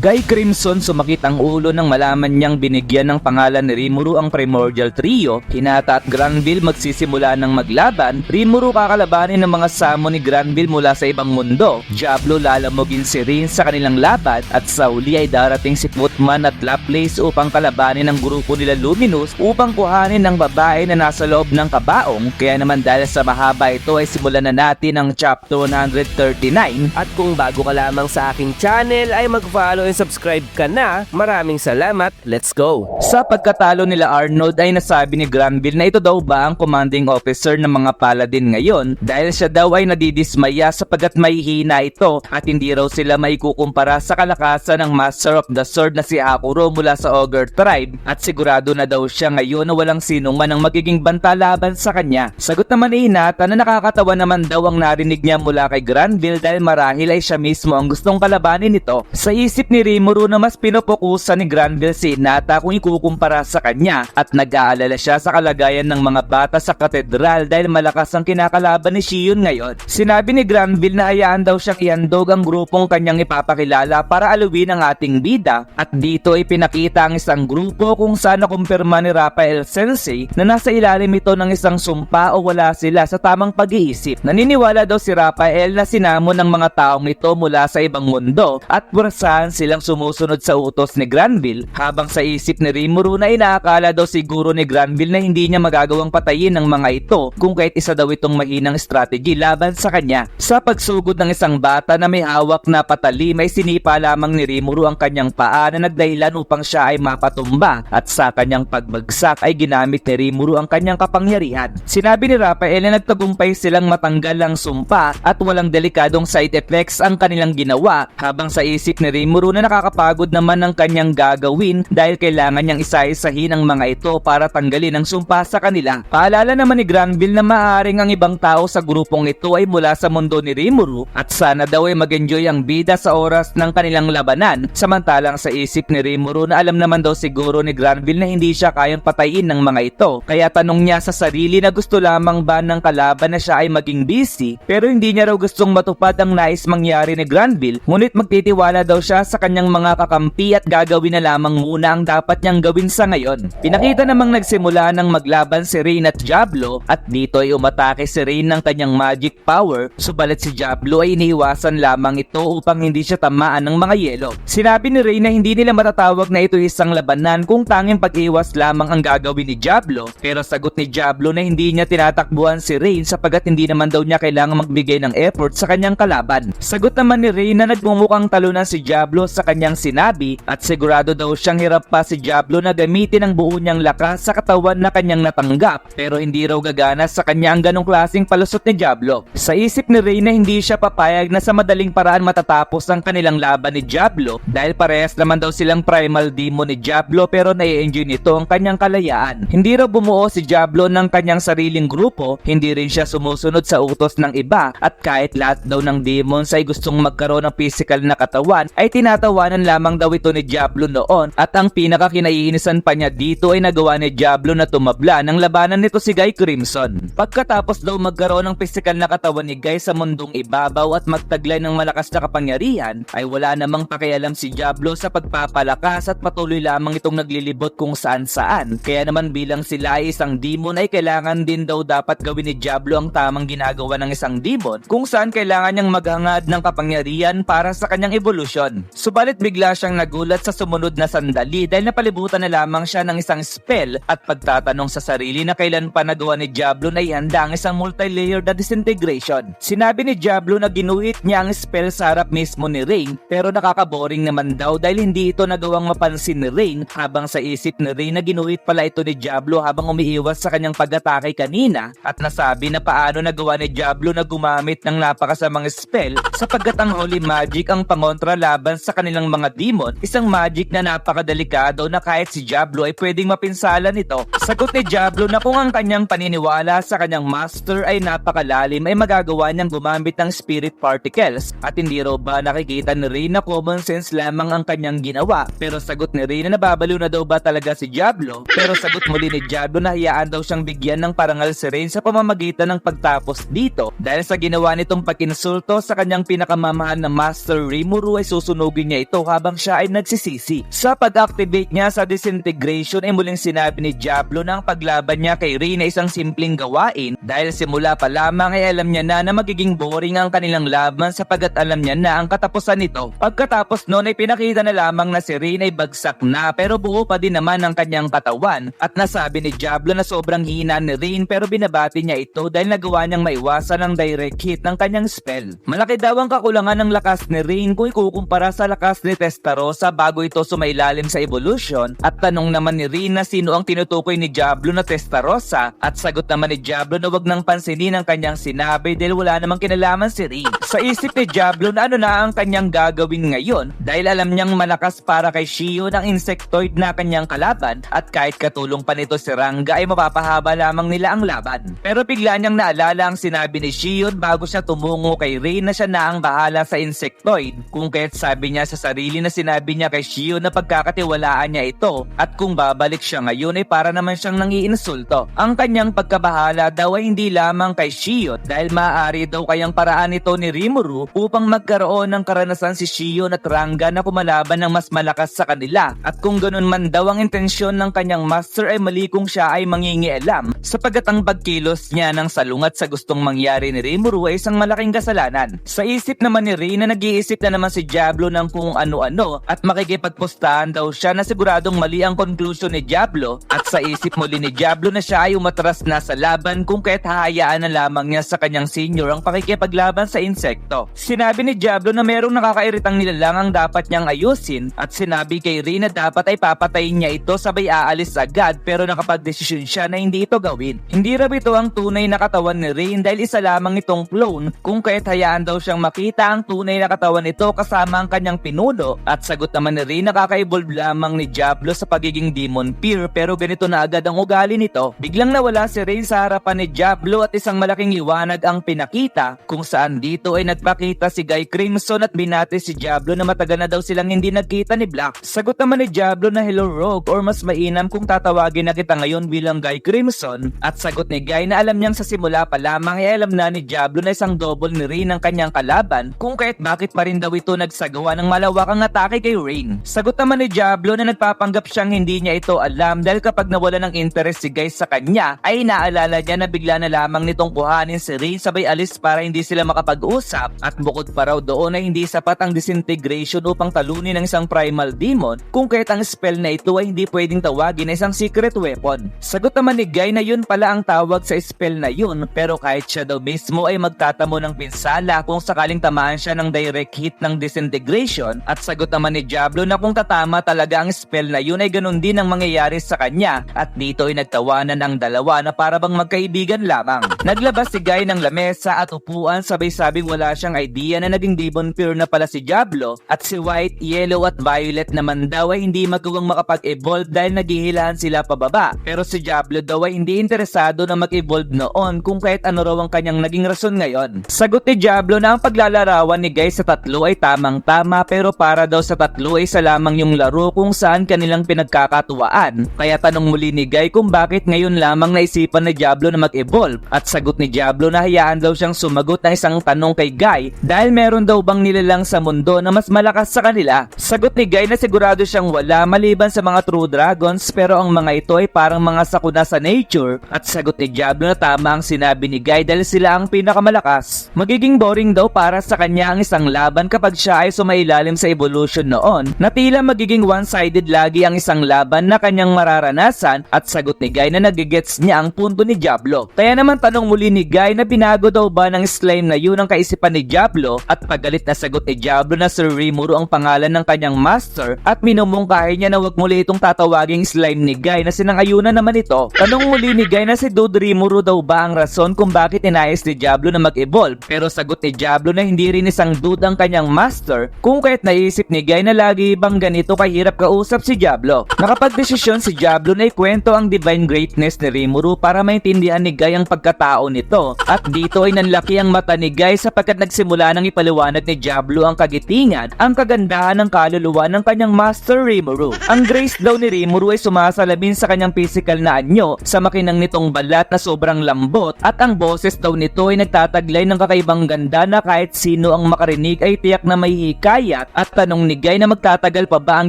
Kay Crimson sumakit ang ulo nang malaman niyang binigyan ng pangalan ni Rimuru ang Primordial Trio. Hinata at Granville magsisimula ng maglaban. Rimuru kakalabanin ng mga summon ni Granville mula sa ibang mundo. Diablo lalamogin si Rin sa kanilang laban at sa uli ay darating si Footman at Laplace upang kalabanin ang grupo nila Luminous upang kuhanin ang babae na nasa loob ng kabaong. Kaya naman dahil sa mahaba ito ay simulan na natin ang chapter 139. At kung bago ka lamang sa aking channel ay mag-follow and subscribe ka na. Maraming salamat. Let's go! Sa pagkatalo nila Arnold ay nasabi ni Granville na ito daw ba ang commanding officer ng mga paladin ngayon dahil siya daw ay nadidismaya sapagkat may hina ito at hindi raw sila maikukumpara sa kalakasan ng Master of the Sword na si Hakuro mula sa Ogre Tribe at sigurado na daw siya ngayon na walang sinong man ang magiging banta laban sa kanya. Sagot naman ni Hinata na nakakatawa naman daw ang narinig niya mula kay Granville dahil marahil ay siya mismo ang gustong kalabanin ito. Sa isip ni Rimuru na mas pinopokusan ni Granville si Hinata kung ikukumpara sa kanya at nag-aalala siya sa kalagayan ng mga bata sa katedral dahil malakas ang kinakalaban ni Shion ngayon. Sinabi ni Granville na hayaan daw siyang ihandog ang grupong kanyang ipapakilala para aluin ang ating bida at dito ay pinakita ang isang grupo kung saan nakumpirma ni Raphael Sensei na nasa ilalim ito ng isang sumpa o wala sila sa tamang pag-iisip. Naniniwala daw si Raphael na sinamon ng mga taong ito mula sa ibang mundo at burasahan silang sumusunod sa utos ni Granville habang sa isip ni Rimuru na inaakala daw siguro ni Granville na hindi niya magagawang patayin ng mga ito kung kahit isa daw itong mahinang strategy laban sa kanya. Sa pagsugod ng isang bata na may hawak na patali may sinipa lamang ni Rimuru ang kanyang paa na nagdahilan upang siya ay mapatumba at sa kanyang pagbagsak ay ginamit ni Rimuru ang kanyang kapangyarihan. Sinabi ni Raphael na nagtagumpay silang matanggal ang sumpa at walang delikadong side effects ang kanilang ginawa habang sa isip ni Rimuru na nakakapagod naman ang kanyang gagawin dahil kailangan niyang isa-isahin ang mga ito para tanggalin ang sumpa sa kanila. Paalala naman ni Granville na maaaring ang ibang tao sa grupong ito ay mula sa mundo ni Rimuru at sana daw ay mag-enjoy ang bida sa oras ng kanilang labanan samantalang sa isip ni Rimuru na alam naman daw siguro ni Granville na hindi siya kayang patayin ng mga ito kaya tanong niya sa sarili na gusto lamang ba ng kalaban na siya ay maging busy pero hindi niya raw gustong matupad ang nais mangyari ni Granville ngunit magtitiwala daw siya sa kanyang mga kakampi at gagawin na lamang muna ang dapat niyang gawin sa ngayon. Pinakita namang nagsimula ng maglaban si Rain at Diablo at dito ay umatake si Rain ng kanyang magic power subalit si Diablo ay iniiwasan lamang ito upang hindi siya tamaan ng mga yelo. Sinabi ni Rain na hindi nila matatawag na ito isang labanan kung tanging pag-iwas lamang ang gagawin ni Diablo pero sagot ni Diablo na hindi niya tinatakbuhan si Rain sapagat hindi naman daw niya kailangang magbigay ng effort sa kanyang kalaban. Sagot naman ni Rain na nagmumukhang talunan si Diablo sa kanyang sinabi at sigurado daw siyang hirap pa si Diablo na gamitin ang buo niyang lakas sa katawan na kanyang natanggap pero hindi raw gagana sa kanya ang ganong klaseng palusot ni Diablo. Sa isip ni Rain na hindi siya papayag na sa madaling paraan matatapos ang kanilang laban ni Diablo dahil parehas naman daw silang primal demon ni Diablo pero nai-enjoy nito ang kanyang kalayaan. Hindi raw bumuo si Diablo ng kanyang sariling grupo, hindi rin siya sumusunod sa utos ng iba at kahit lahat daw ng demons ay gustong magkaroon ng physical na katawan ay tinatawanan lamang daw ito ni Diablo noon at ang pinakakinaiinisan pa niya dito ay nagawa ni Diablo na tumabla ng labanan nito si Guy Crimson. Pagkatapos daw magkaroon ng physical na katawan ni Guy sa mundong ibabaw at magtaglay ng malakas na kapangyarihan ay wala namang pakialam si Diablo sa pagpapalakas at patuloy lamang itong naglilibot kung saan-saan. Kaya naman bilang sila ay isang demon ay kailangan din daw dapat gawin ni Diablo ang tamang ginagawa ng isang demon kung saan kailangan niyang maghangad ng kapangyarihan para sa kanyang evolution. Subalit bigla siyang nagulat sa sumunod na sandali dahil napalibutan na lamang siya ng isang spell at pagtatanong sa sarili na kailan pa nagawa ni Diablo na ihanda ang isang multi-layered na disintegration. Sinabi ni Diablo na ginuhit niya ang spell sa harap mismo ni Rain pero nakakaboring naman daw dahil hindi ito nagawang mapansin ni Rain habang sa isip ni Rain na ginuhit pala ito ni Diablo habang umiiwas sa kanyang pag-atake kanina at nasabi na paano nagawa ni Diablo na gumamit ng napakasamang spell sapagkat ang Holy Magic ang pangontra laban sa kanilang mga demon, isang magic na napakadelikado na kahit si Diablo ay pwedeng mapinsala nito. Sagot ni Diablo na kung ang kanyang paniniwala sa kanyang master ay napakalalim ay magagawa niyang gumamit ng spirit particles at hindi raw ba nakikita ni Rain na common sense lamang ang kanyang ginawa. Pero sagot ni Rain na nababaliw na daw ba talaga si Diablo pero sagot muli ni Diablo na hayaan daw siyang bigyan ng parangal si Rain sa pamamagitan ng pagtapos dito dahil sa ginawa nitong pag-insulto sa kanyang pinakamamahal na master Rimuru ay susunugin niya ito habang siya ay nagsisisi. Sa pag-activate niya sa disintegration ay muling sinabi ni Diablo na ang paglaban niya kay Rain ay isang simpleng gawain dahil simula pa lamang ay alam niya na magiging boring ang kanilang laban sapagkat alam niya na ang katapusan nito. Pagkatapos noon ay pinakita na lamang na si Rain ay bagsak na pero buo pa din naman ang kanyang katawan at nasabi ni Diablo na sobrang hina ni Rain pero binabati niya ito dahil nagawa niyang maiwasan ang direct hit ng kanyang spell. Malaki daw ang kakulangan ng lakas ni Rain kung ikukumpara sa lakas ni Testarossa bago ito sumailalim sa evolution at tanong naman ni Rain na sino ang tinutukoy ni Diablo na Testarossa at sagot naman ni Diablo na wag nang pansinin ang kanyang sinabi dahil wala namang kinalaman si Rain. Sa isip ni Diablo na ano na ang kanyang gagawin ngayon dahil alam niyang malakas para kay Shio ng insectoid na kanyang kalaban at kahit katulong pa nito si Ranga ay mapapahaba lamang nila ang laban. Pero bigla niyang naalala ang sinabi ni Shion bago siya tumungo kay Rain na siya na ang bahala sa insectoid kung kaya't sabi niya sa sarili na sinabi niya kay Shion na pagkakatiwalaan niya ito at kung babalik siya ngayon ay para naman siyang nangiinsulto. Ang kanyang pagkabahala daw ay hindi lamang kay Shion dahil maaari daw kayang paraan ito ni Rimuru upang magkaroon ng karanasan si Shion at Ranga na kumalaban ng mas malakas sa kanila at kung ganun man daw ang intensyon ng kanyang master ay mali kung siya ay mangingialam sapagkat ang pagkilos niya ng salungat sa gustong mangyari ni Rimuru ay isang malaking kasalanan. Sa isip naman ni Rain na nag-iisip na naman si Diablo ng kung ano-ano at makikipagpustahan daw siya na siguradong mali ang conclusion ni Diablo at sa isip muli ni Diablo na siya ay umatras na sa laban kung kaya't hahayaan na lamang niya sa kanyang senior ang pakikipaglaban sa insekto. Sinabi ni Diablo na merong nakakairitang nilalang ang dapat niyang ayusin at sinabi kay Rain na dapat ay papatayin niya ito sabay aalis agad pero nakapagdesisyon siya na hindi ito gawin. Hindi raw ito ang tunay na katawan ni Rain dahil isa lamang itong clone kung kaya't hayaan daw siyang makita ang tunay na katawan nito kasama ang kanyang pinuno at sagot naman ni Rain na kaka-evolve lamang ni Diablo sa pagiging demon peer pero ganito na agad ang ugali nito. Biglang nawala si Rain sa harapan ni Diablo at isang malaking liwanag ang pinakita kung saan dito ay nagpakita si Guy Crimson at binati si Diablo na matagal na daw silang hindi nagkita ni Black. Sagot naman ni Diablo na hello Rogue or mas mainam kung tatawagin na kita ngayon bilang Guy Crimson at sagot ni Guy na alam niyang sa simula pa lamang ay alam na ni Diablo na isang double ni Rain ang kanyang kalaban kung kaya't bakit pa rin daw ito nagsagawa ng malawakang atake kay Rain. Sagot naman ni Diablo na nagpapanggap siyang hindi niya ito alam dahil kapag nawala ng interest si Guy sa kanya ay naalala niya na bigla na lamang nitong kuhanin si Rain sabay alis para hindi sila makapag-usap at bukod pa raw doon ay hindi sapat ang disintegration upang talunin ng isang primal demon kung kaya't ang spell na ito ay hindi pwedeng tawagin na isang secret weapon. Sagot naman ni Guy na yun pala ang tawag sa spell na yun pero kahit siya daw mismo ay magtatamo ng pinsala kung sakaling tamaan siya ng direct hit ng disintegration at sagot naman ni Diablo na kung tatama talaga ang spell na yun ay ganun din ang mangyayari sa kanya at dito ay nagtawanan ang dalawa na para bang magkaibigan lamang. Naglabas si Guy ng lamesa at upuan sabay sabing wala siyang idea na naging demon peer na pala si Diablo at si White, Yellow at Violet naman daw ay hindi magawang makapag-evolve dahil naghihilahan sila pababa pero si Diablo daw ay hindi interesado na mag-evolve noon kung kahit ano raw ang kanyang naging rason ngayon. Sagot ni Diablo na ang paglalarawan ni Guy sa tatlo ay tamang-tama pero para daw sa tatlo ay isa lamang yung laro kung saan kanilang pinagkakatuwaan. Kaya tanong muli ni Guy kung bakit ngayon lamang naisipan ni Diablo na mag-evolve at sagot ni Diablo na hayaan daw siyang sumagot ng isang tanong kay Guy dahil meron daw bang nilalang sa mundo na mas malakas sa kanila. Sagot ni Guy na sigurado siyang wala maliban sa mga true dragons pero ang mga ito ay parang mga sakuna sa nature at sagot ni Diablo na tama ang sinabi ni Guy dahil sila ang pinakamalakas. Magiging boring daw para sa kanya ang isang laban kapag siya ay sumailalim sa evolution noon na tila magiging one-sided lagi ang isang laban na kanyang mararanasan at sagot ni Guy na nagigets niya ang punto ni Diablo. Kaya naman tanong muli ni Guy na binago daw ba ng slime na yun ang kaisipan ni Diablo at pagalit na sagot ni Diablo na Sir Rimuru ang pangalan ng kanyang master at minumungkahi niya na wag muli itong tatawaging slime ni Guy na sinangayunan naman ito. Tanong muli ni Guy na si Dude Rimuru daw ba ang rason kung bakit inayos ni Diablo na mag-evolve pero sagot ni Diablo na hindi rin isang dude ang kanyang master kung kahit naisip ni Guy na lagi bang ganito kahirap kausap si Diablo. Nakapagdesisyon si Diablo na ikwento ang divine greatness ni Rimuru para maintindihan ni Guy ang pagkatao nito at dito ay nanlaki ang mata ni Guy sapagkat nagsimula nang ipaliwanag ni Diablo ang kagitingan, ang kagandahan ng kaluluwa ng kanyang master Rimuru. Ang grace daw ni Rimuru ay sumasalamin sa kanyang physical na anyo sa makinang nitong balat na sobrang lambot at ang boses daw nito ay nagtataglay ng kakaibang ganda na kahit sino ang makarinig ay tiyak na may hikayat puyat at tanong ni Guy na magtatagal pa ba ang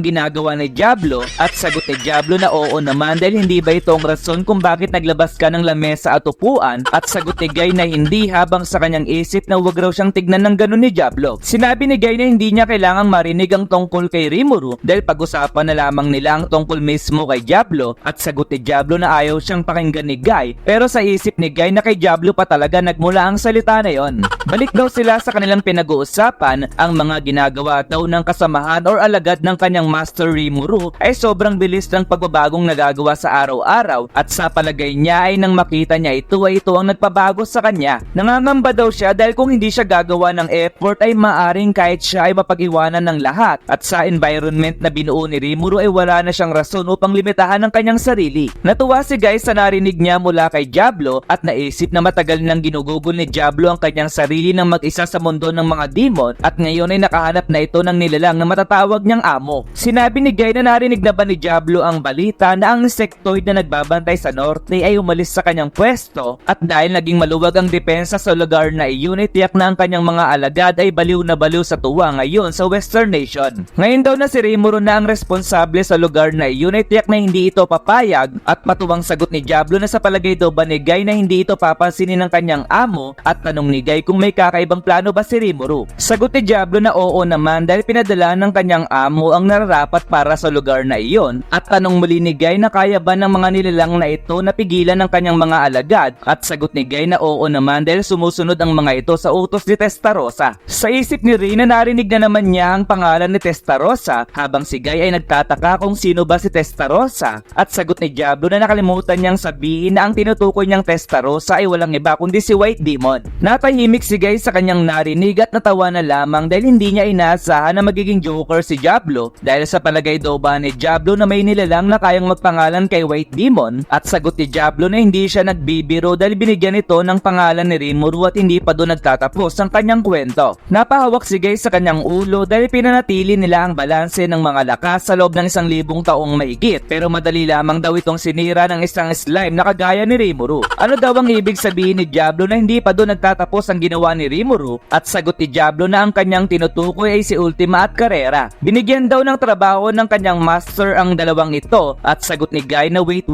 ginagawa ni Diablo at sagot ni Diablo na oo naman dahil hindi ba ito ang rason kung bakit naglabas ka ng lamesa at upuan at sagot ni Guy na hindi habang sa kanyang isip na huwag raw siyang tignan ng ganun ni Diablo. Sinabi ni Guy na hindi niya kailangang marinig ang tungkol kay Rimuru dahil pag-usapan na lamang nila ang tungkol mismo kay Diablo at sagot ni Diablo na ayaw siyang pakinggan ni Guy pero sa isip ni Guy na kay Diablo pa talaga nagmula ang salita na yon. Balik daw sila sa kanilang pinag-uusapan ang mga ginagawa daw ng kasamahan or alagad ng kanyang Master Rimuru ay sobrang bilis ng pagbabagong nagagawa sa araw-araw at sa palagay niya ay nang makita niya ito ay ito ang nagpabago sa kanya. Nangangamba daw siya dahil kung hindi siya gagawa ng effort ay maaring kahit siya ay mapag-iwanan ng lahat at sa environment na binuo ni Rimuru ay wala na siyang rason upang limitahan ang kanyang sarili. Natuwa si Guy sa narinig niya mula kay Diablo at naisip na matagal nang ginugugol ni Diablo ang kanyang sarili ng mag-isa sa mundo ng mga demon at ngayon ay nakahanap na ito ng nilalang na matatawag niyang amo. Sinabi ni Guy na narinig na ba ni Diablo ang balita na ang insectoid na nagbabantay sa norte ay umalis sa kanyang pwesto at dahil naging maluwag ang depensa sa lugar na iyon ay tiyak na ang kanyang mga alagad ay baliw na baliw sa tuwa ngayon sa Western Nation. Ngayon daw na si Rimuru na ang responsable sa lugar na iyon ay tiyak na hindi ito papayag at matuwang sagot ni Diablo na sa palagay daw ba ni Guy na hindi ito papansinin ng kanyang amo at tanong ni Guy kung may kakaibang plano ba si Rimuru. Sagot ni Diablo na oo naman dahil pinadala ng kanyang amo ang nararapat para sa lugar na iyon at tanong muli ni Guy na kaya ba ng mga nilalang na ito na pigilan ng kanyang mga alagad at sagot ni Guy na oo naman dahil sumusunod ang mga ito sa utos ni Testarossa. Sa isip ni Rin na narinig na naman niya ang pangalan ni Testarossa habang si Guy ay nagtataka kung sino ba si Testarossa at sagot ni Diablo na nakalimutan niyang sabihin na ang tinutukoy niyang Testarossa ay walang iba kundi si White Demon. Napahimik si Guy sa kanyang narinig at natawa na lamang dahil hindi niya inaasahan na magiging joker si Diablo dahil sa palagay daw ba ni Diablo na may nilalang na kayang magpangalan kay White Demon at sagot ni Diablo na hindi siya nagbibiro dahil binigyan ito ng pangalan ni Rimuru at hindi pa doon nagtatapos ang kanyang kwento. Napahawak si Guy sa kanyang ulo dahil pinanatili nila ang balanse ng mga lakas sa loob ng 1,000 taong mahigit pero madali lamang daw itong sinira ng isang slime na kagaya ni Rimuru. Ano daw ang ibig sabihin ni Diablo na hindi pa doon nagtatapos ang ginawa ni Rimuru at sagot ni Diablo na ang kanyang tinutukoy ay si Ultima at Carrera. Binigyan daw ng trabaho ng kanyang master ang dalawang ito at sagot ni Guy na wait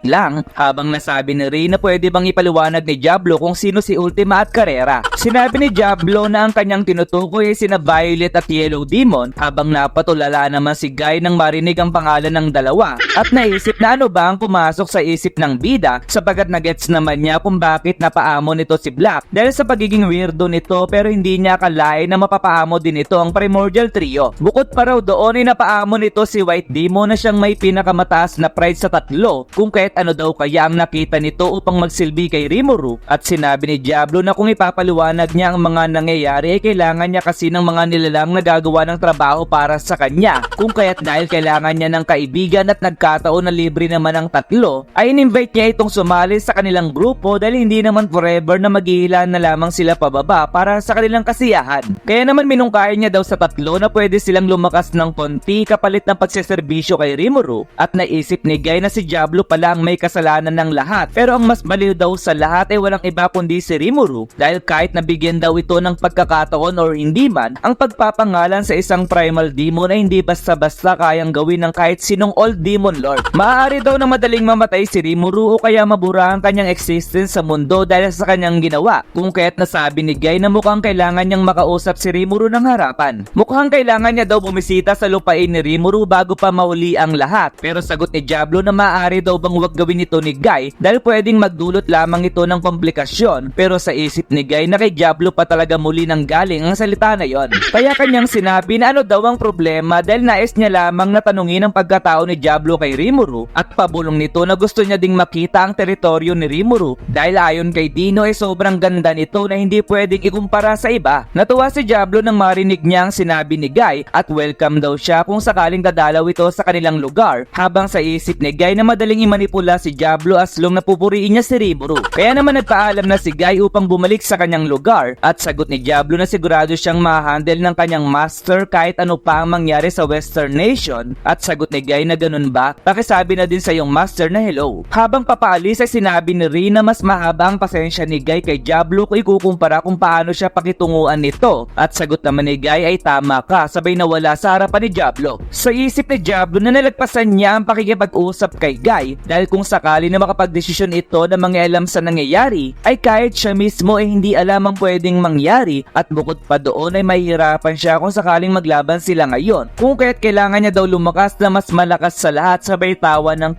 lang habang nasabi ni Ray na pwede bang ipaliwanag ni Diablo kung sino si Ultima at Carrera. Sinabi ni Diablo na ang kanyang tinutukoy ay sina Violet at Yellow Demon habang napatulala naman si Guy nang marinig ang pangalan ng dalawa at naisip na ano ba ang pumasok sa isip ng bida sapagat nagets naman niya kung bakit napaamo nito si Black dahil sa pagiging weirdo nito pero hindi niya akalain na mapapaamo din ito ang Primordial Trio. Bukod pa raw doon ay napaamo nito si White Demon na siyang may pinakamataas na pride sa tatlo kung kahit ano daw kaya ang nakita nito upang magsilbi kay Rimuru at sinabi ni Diablo na kung ipapaliwanag niya ang mga nangyayari ay kailangan niya kasi ng mga nilalang na gagawa ng trabaho para sa kanya kung kaya't dahil kailangan niya ng kaibigan at nagkataon na libre naman ang tatlo ay in-invite niya itong sumali sa kanilang grupo dahil hindi naman forever na maghihila na lamang sila pababa para sa kanilang kasiyahan. Kaya naman minungkain niya daw sa tatlo na pwede silang lumakas ng konti kapalit ng pagseserbisyo kay Rimuru at naisip ni Guy na si Diablo pala ang may kasalanan ng lahat pero ang mas baliw daw sa lahat ay walang iba kundi si Rimuru dahil kahit nabigyan daw ito ng pagkakataon or hindi man ang pagpapangalan sa isang primal demon ay hindi basta-basta kayang gawin ng kahit sinong old demon lord. Maaari daw na madaling mamatay si Rimuru o kaya mabura ang kanyang existence sa mundo dahil sa kanyang ginawa kung kaya't nasabi ni Guy na mukhang kailangan niyang makausap si Rimuru ng harapan. Mukhang kailangan niya daw bumisita sa lupain ni Rimuru bago pa mauli ang lahat pero sagot ni Diablo na maaari daw bang wag gawin ito ni Guy dahil pwedeng magdulot lamang ito ng komplikasyon pero sa isip ni Guy na kay Diablo pa talaga muli nang galing ang salita na yon. Kaya kanyang sinabi na ano daw ang problema dahil nais niya lamang na tanungin ang pagkatao ni Diablo kay Rimuru at pabulong nito na gusto niya ding makita ang teritoryo ni Rimuru dahil ayon kay Dino ay sobrang ganda nito na hindi pwedeng ikumpara sa iba. Natuwa si Diablo nang marinig niya ang sinabi ni Guy at welcome daw siya kung sakaling dadalaw ito sa kanilang lugar habang sa isip ni Guy na madaling imanipula si Diablo as long napupuriin niya si Rimuru. Kaya naman nagpaalam na si Guy upang bumalik sa kanyang lugar at sagot ni Diablo na sigurado siyang ma-handle ng kanyang master kahit ano pa ang mangyari sa Western Nation at sagot ni Guy na ganun ba? Pakisabi na din sa iyong master na hello. Habang papaalis ay sinabi ni Rin na mas mahaba ang pasensya ni Guy kay Diablo kung ikukumpara kung paano siya pakitunguan nito at sagot naman ni Guy ay tama ka, sabay nawala sa harapan ni Diablo. Sa isip ni Diablo na nalagpasan niya ang pakikipag-usap kay Guy dahil kung sakali na makapagdesisyon ito na mangialam sa nangyayari ay kahit siya mismo ay hindi alam ang pwedeng mangyari at bukod pa doon ay mahihirapan siya kung sakaling maglaban sila ngayon. Kung kaya't kailangan niya daw lumakas na mas malakas sa lahat sabay tawa ng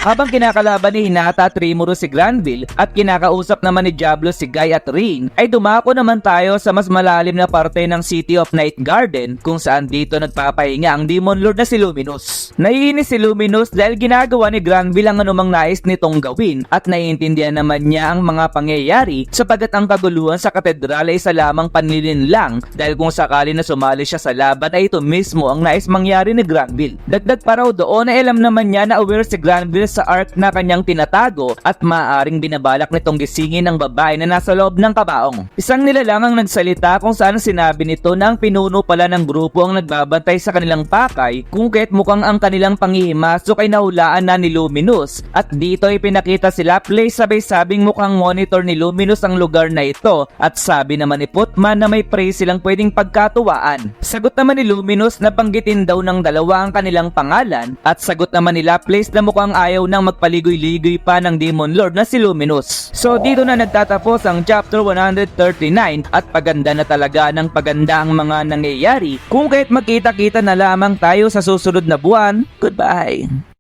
Habang kinakalaban ni Hinata at Rimuru si Granville at kinakausap naman ni Diablo si Guy at Rin, ay dumako naman tayo sa mas malalim na parte ng City of Night Garden kung saan dito nagpapahinga ang Demon Lord na si Luminous. Naiinis si Luminous dahil ginagawa ni Granville ang anumang nais nitong gawin at naiintindihan naman niya ang mga pangyayari sapagat ang kaguluhan sa katedral ay isa lamang panlilin lang dahil kung sakali na sumali siya sa laban ay ito mismo ang nais mangyari ni Granville. Dagdag pa raw doon ay alam naman niya na aware si Granville sa arc na kanyang tinatago at maaaring binabalak nitong gisingin ang babae na nasa loob ng kabaong. Isang nilalang ang nagsalita kung saan sinabi nito na ang pinuno pala ng grupo ang nagbabantay sa kanilang pakay kung kaya't mukhang ang kanilang panghihimasok ay nahulaan na ni Luminous at dito ay pinakita sila play sabay sabing mukhang monitor ni Luminous ang lugar na ito at sabi naman ni Putman na may prey silang pwedeng pagkatuwaan. Sagot naman ni Luminous na banggitin daw ng dalawa ang kanilang pangalan at sagot naman nila Place na mukhang ayaw nang magpaligoy-ligoy pa ng Demon Lord na si Luminous. So dito na nagtatapos ang chapter 139 at paganda na talaga ng paganda ang mga nangyayari kung kaya't magkita-kita na lamang tayo sa susunod na buwan. Goodbye!